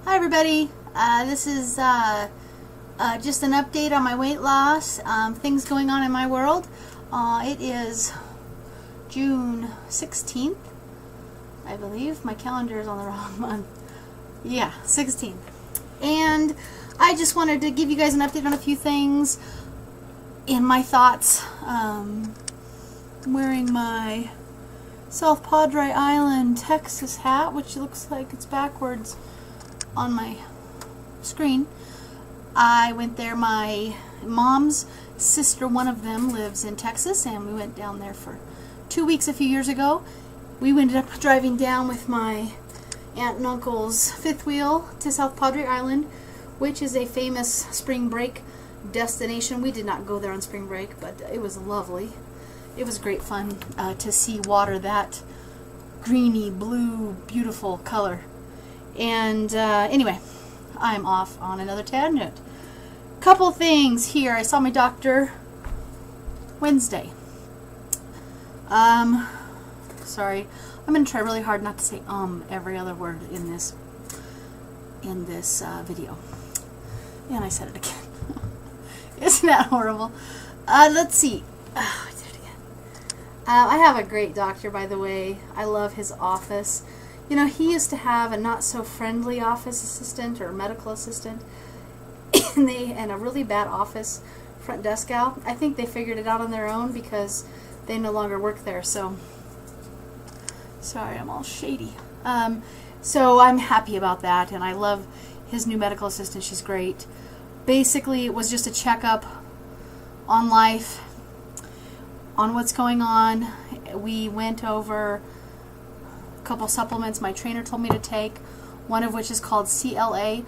Hi everybody, this is just an update on my weight loss, things going on in my world. It is June 16th, I believe. My calendar is on the wrong month. Yeah, 16th. And I just wanted to give you guys an update on a few things in my thoughts. I'm wearing my South Padre Island, Texas hat, which looks like it's backwards on my screen. I went there. My mom's sister, one of them, lives in Texas, and we went down there for 2 weeks a few years ago. We ended up driving down with my aunt and uncle's fifth wheel to South Padre Island, which is a famous spring break destination. We did not go there on spring break, but it was lovely. It was great fun to see water that greeny, blue, beautiful color. And anyway, I'm off on another tangent. Couple things here. I saw my doctor Wednesday. Sorry. I'm going to try really hard not to say every other word in this video. And I said it again. Isn't that horrible? Let's see. I did it again. I have a great doctor, by the way. I love his office. You know, he used to have a not-so-friendly office assistant or medical assistant and a really bad office front desk gal. I think they figured it out on their own because they no longer work there. So, sorry, I'm all shady. So I'm happy about that, and I love his new medical assistant. She's great. Basically, it was just a checkup on life, on what's going on. We went over couple supplements my trainer told me to take, one of which is called CLA.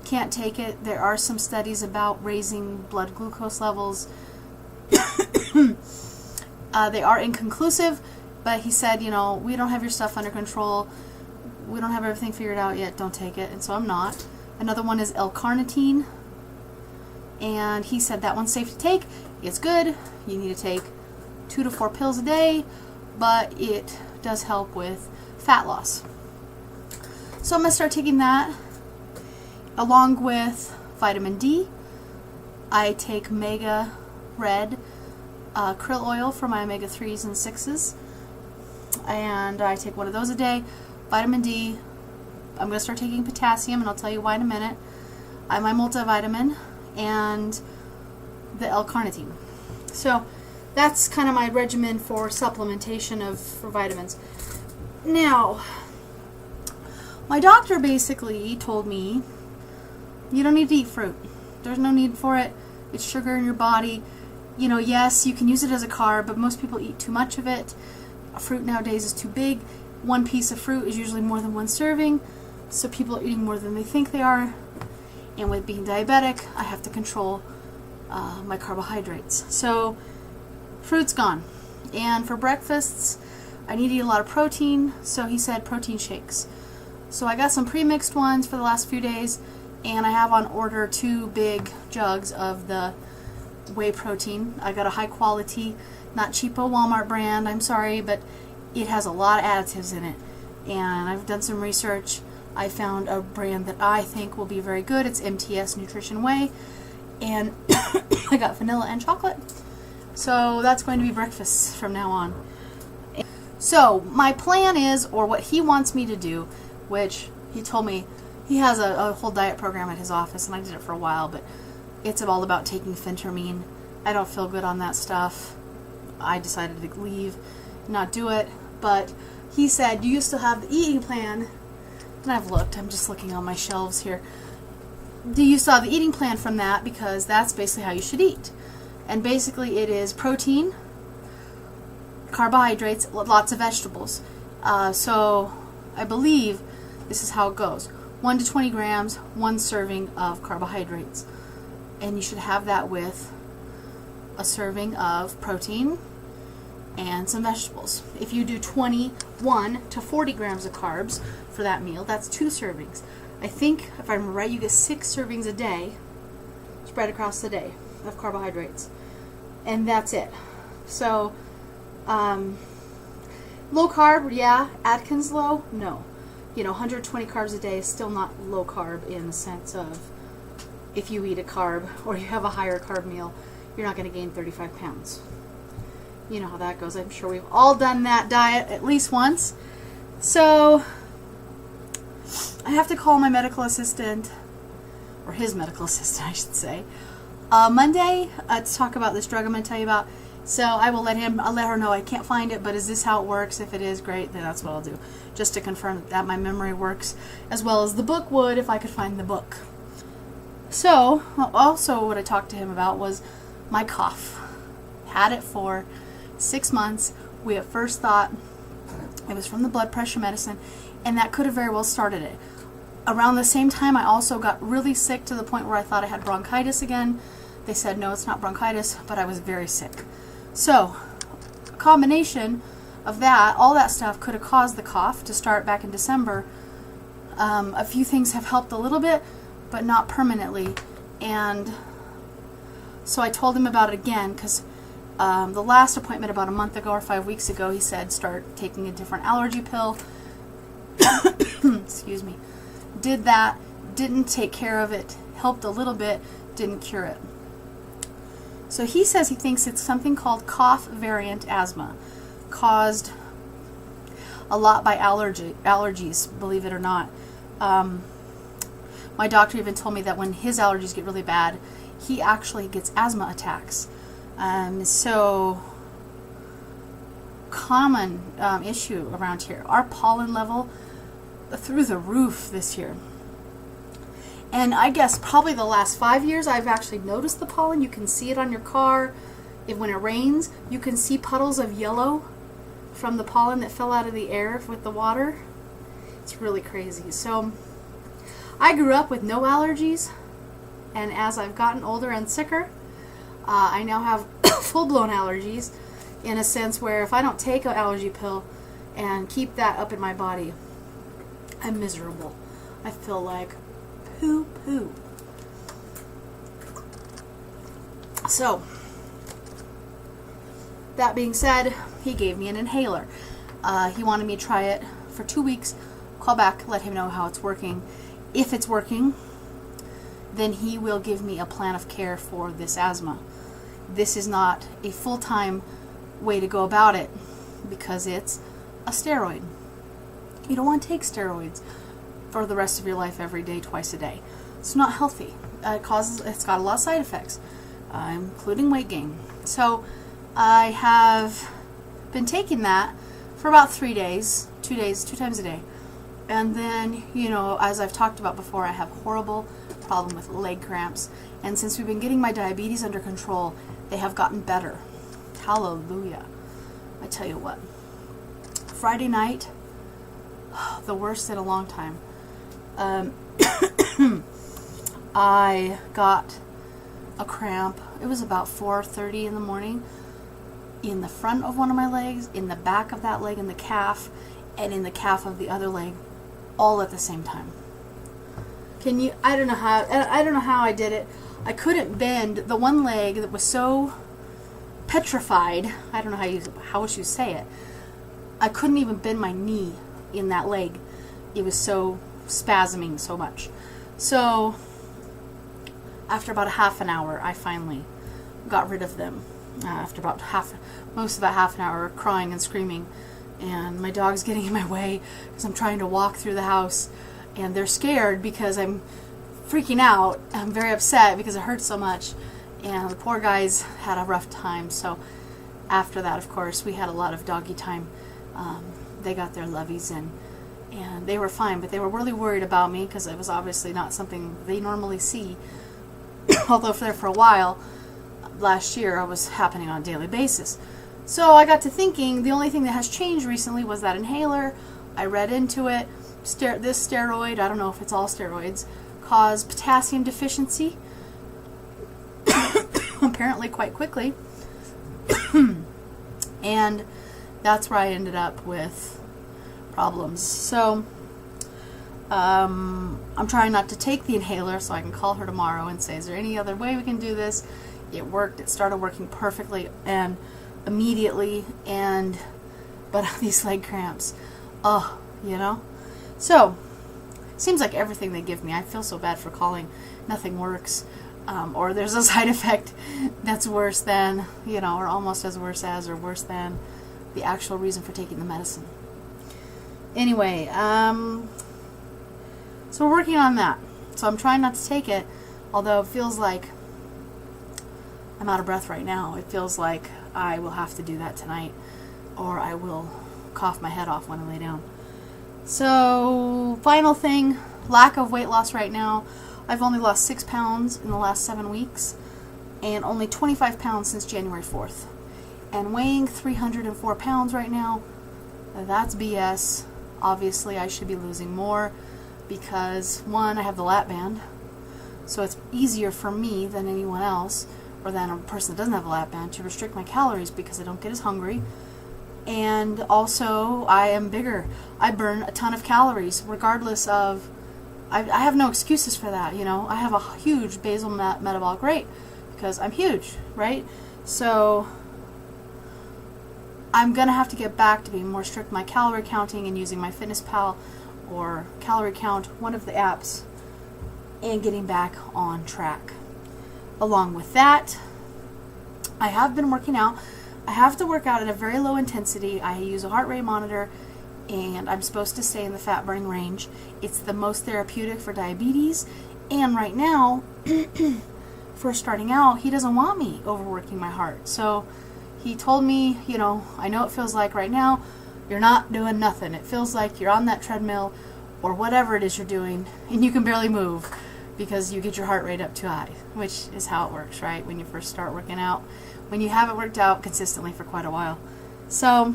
Can't take it. There are some studies about raising blood glucose levels. They are inconclusive, but he said, you know, we don't have your stuff under control. We don't have everything figured out yet. Don't take it. And so I'm not. Another one is L-carnitine, and he said that one's safe to take. It's good. You need to take 2 to 4 pills a day, but it does help with fat loss. So I'm going to start taking that along with vitamin D. I take Mega Red krill oil for my omega-3s and 6s, and I take one of those a day. Vitamin D. I'm going to start taking potassium, and I'll tell you why in a minute. I have my multivitamin and the L-carnitine. So that's kind of my regimen for supplementation for vitamins. Now, my doctor basically told me you don't need to eat fruit. There's no need for it. It's sugar in your body. You know, yes, you can use it as a carb, but most people eat too much of it. Fruit nowadays is too big. One piece of fruit is usually more than one serving, so people are eating more than they think they are. And with being diabetic, I have to control my carbohydrates. So, fruit's gone. And for breakfasts, I need to eat a lot of protein, so he said protein shakes. So I got some pre-mixed ones for the last few days, and I have on order 2 big jugs of the whey protein. I got a high quality, not cheapo Walmart brand, I'm sorry, but it has a lot of additives in it. And I've done some research. I found a brand that I think will be very good. It's MTS Nutrition Whey, and I got vanilla and chocolate. So that's going to be breakfast from now on. So my plan is, or what he wants me to do, which he told me he has a whole diet program at his office, and I did it for a while, but it's all about taking phentermine. I don't feel good on that stuff. I decided to leave, not do it, but he said, do you still have the eating plan? And I've looked. I'm just looking on my shelves here. Do you still have the eating plan from that? Because that's basically how you should eat. And basically it is protein, carbohydrates, lots of vegetables. So I believe this is how it goes. 1 to 20 grams, 1 serving of carbohydrates. And you should have that with a serving of protein and some vegetables. If you do 21 to 40 grams of carbs for that meal, that's 2 servings. I think, if I remember right, you get 6 servings a day spread across the day of carbohydrates. And that's it. So, low carb, yeah. Atkins low, no. 120 carbs a day is still not low carb in the sense of if you eat a carb or you have a higher carb meal, you're not going to gain 35 pounds. You know how that goes. I'm sure we've all done that diet at least once. So I have to call my medical assistant, or his medical assistant, I should say, Monday to talk about this drug I'm going to tell you about. So I'll let her know I can't find it, but is this how it works? If it is, great, then that's what I'll do. Just to confirm that my memory works as well as the book would if I could find the book. So, also what I talked to him about was my cough. Had it for 6 months. We at first thought it was from the blood pressure medicine, and that could have very well started it. Around the same time, I also got really sick to the point where I thought I had bronchitis again. They said, no, it's not bronchitis, but I was very sick. So, a combination of that, all that stuff could have caused the cough to start back in December. A few things have helped a little bit, but not permanently. And so I told him about it again, because the last appointment about a month ago or 5 weeks ago, he said start taking a different allergy pill. Excuse me. Did that, didn't take care of it, helped a little bit, didn't cure it. So he says he thinks it's something called cough variant asthma, caused a lot by allergies, believe it or not. My doctor even told me that when his allergies get really bad, he actually gets asthma attacks. So common issue around here. Our pollen level through the roof this year. And I guess probably the last 5 years I've actually noticed the pollen. You can see it on your car. When it rains, you can see puddles of yellow from the pollen that fell out of the air with the water. It's really crazy. So I grew up with no allergies, and as I've gotten older and sicker, I now have full-blown allergies, in a sense where if I don't take an allergy pill and keep that up in my body, I'm miserable. I feel like poo-poo. So, that being said, he gave me an inhaler. He wanted me to try it for 2 weeks, call back, let him know how it's working. If it's working, then he will give me a plan of care for this asthma. This is not a full-time way to go about it because it's a steroid. You don't want to take steroids for the rest of your life every day, twice a day. It's not healthy. It's got a lot of side effects, including weight gain. So I have been taking that for about 3 days, 2 times a day. And then, as I've talked about before, I have horrible problem with leg cramps. And since we've been getting my diabetes under control, they have gotten better. Hallelujah. I tell you what. Friday night, the worst in a long time. I got a cramp. It was about 4:30 in the morning in the front of one of my legs, in the back of that leg, in the calf, and in the calf of the other leg, all at the same time. I don't know how I did it. I couldn't bend the one leg that was so petrified. I don't know how would you say it. I couldn't even bend my knee in that leg. It was so spasming so much. So after about a half an hour, I finally got rid of them. After about most of that half an hour, crying and screaming, and my dog's getting in my way because I'm trying to walk through the house, and they're scared because I'm freaking out. I'm very upset because it hurts so much, and the poor guys had a rough time. So after that, of course, we had a lot of doggy time. They got their loveys and they were fine, but they were really worried about me because it was obviously not something they normally see. Although for a while last year I was happening on a daily basis. So I got to thinking the only thing that has changed recently was that inhaler. I read into it. This steroid, I don't know if it's all steroids, cause potassium deficiency apparently quite quickly. And that's where I ended up with problems. So I'm trying not to take the inhaler so I can call her tomorrow and say, is there any other way we can do this? It worked. It started working perfectly and immediately, but these leg cramps, So, seems like everything they give me, I feel so bad for calling nothing works, or there's a side effect that's worse than, or almost as worse as, or worse than the actual reason for taking the medicine. Anyway, so we're working on that. So I'm trying not to take it, although it feels like I'm out of breath right now. It feels like I will have to do that tonight, or I will cough my head off when I lay down. So, final thing, lack of weight loss right now. I've only lost 6 pounds in the last 7 weeks, and only 25 pounds since January 4th. And weighing 304 pounds right now, that's BS. Obviously, I should be losing more because, one, I have the lap band, so it's easier for me than anyone else, or than a person that doesn't have a lap band, to restrict my calories because I don't get as hungry. And also, I am bigger. I burn a ton of calories, regardless of... I have no excuses for that, I have a huge basal metabolic rate because I'm huge, right? So, I'm going to have to get back to being more strict with my calorie counting and using MyFitnessPal or Calorie Count, one of the apps, and getting back on track. Along with that, I have been working out. I have to work out at a very low intensity. I use a heart rate monitor, and I'm supposed to stay in the fat burning range. It's the most therapeutic for diabetes, and right now, for starting out, he doesn't want me overworking my heart. So he told me, I know it feels like right now you're not doing nothing. It feels like you're on that treadmill or whatever it is you're doing, and you can barely move because you get your heart rate up too high, which is how it works, right? When you first start working out, when you haven't worked out consistently for quite a while. So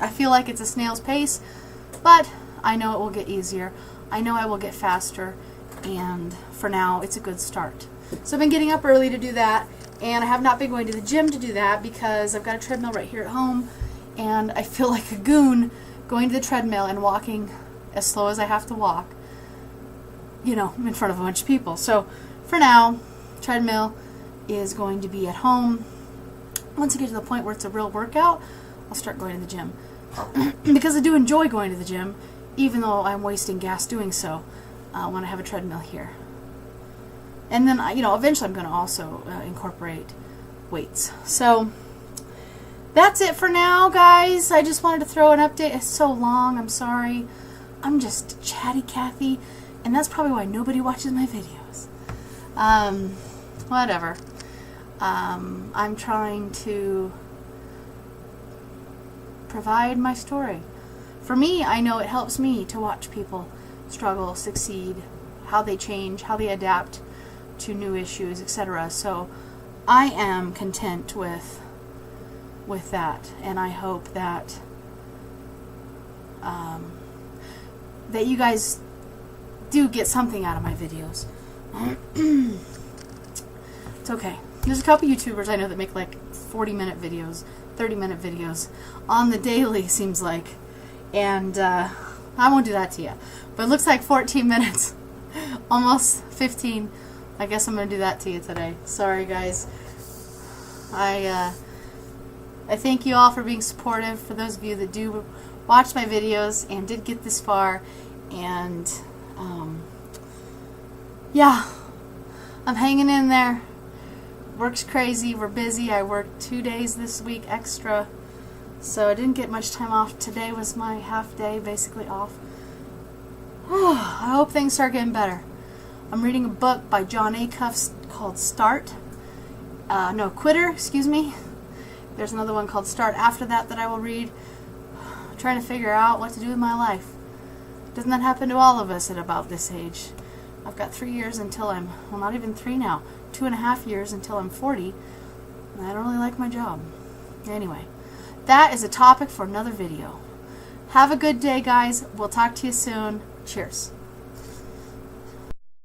I feel like it's a snail's pace, but I know it will get easier. I know I will get faster, and for now, it's a good start. So I've been getting up early to do that, and I have not been going to the gym to do that because I've got a treadmill right here at home, and I feel like a goon going to the treadmill and walking as slow as I have to walk, in front of a bunch of people. So for now, treadmill is going to be at home. Once I get to the point where it's a real workout, I'll start going to the gym. Because I do enjoy going to the gym, even though I'm wasting gas doing so when I have a treadmill here. And then, eventually I'm going to also incorporate weights. So that's it for now, guys. I just wanted to throw an update. It's so long. I'm sorry. I'm just chatty Cathy, and that's probably why nobody watches my videos. Whatever. I'm trying to provide my story. For me, I know it helps me to watch people struggle, succeed, how they change, how they adapt to new issues, etc. So I am content with that, and I hope that that you guys do get something out of my videos. It's okay. There's a couple YouTubers I know that make like 40-minute videos, 30-minute videos on the daily, seems like. And I won't do that to you. But it looks like 14 minutes. Almost 15. I guess I'm going to do that to you today. Sorry, guys. I thank you all for being supportive. For those of you that do watch my videos and did get this far. And, yeah. I'm hanging in there. Work's crazy. We're busy. I worked 2 days this week extra. So I didn't get much time off. Today was my half day, basically off. I hope things start getting better. I'm reading a book by John Acuff called Quitter, excuse me. There's another one called Start after that I will read. I'm trying to figure out what to do with my life. Doesn't that happen to all of us at about this age? I've got 3 years until I'm, well, not even 3 now, 2.5 years until I'm 40, and I don't really like my job. Anyway, that is a topic for another video. Have a good day, guys. We'll talk to you soon. Cheers.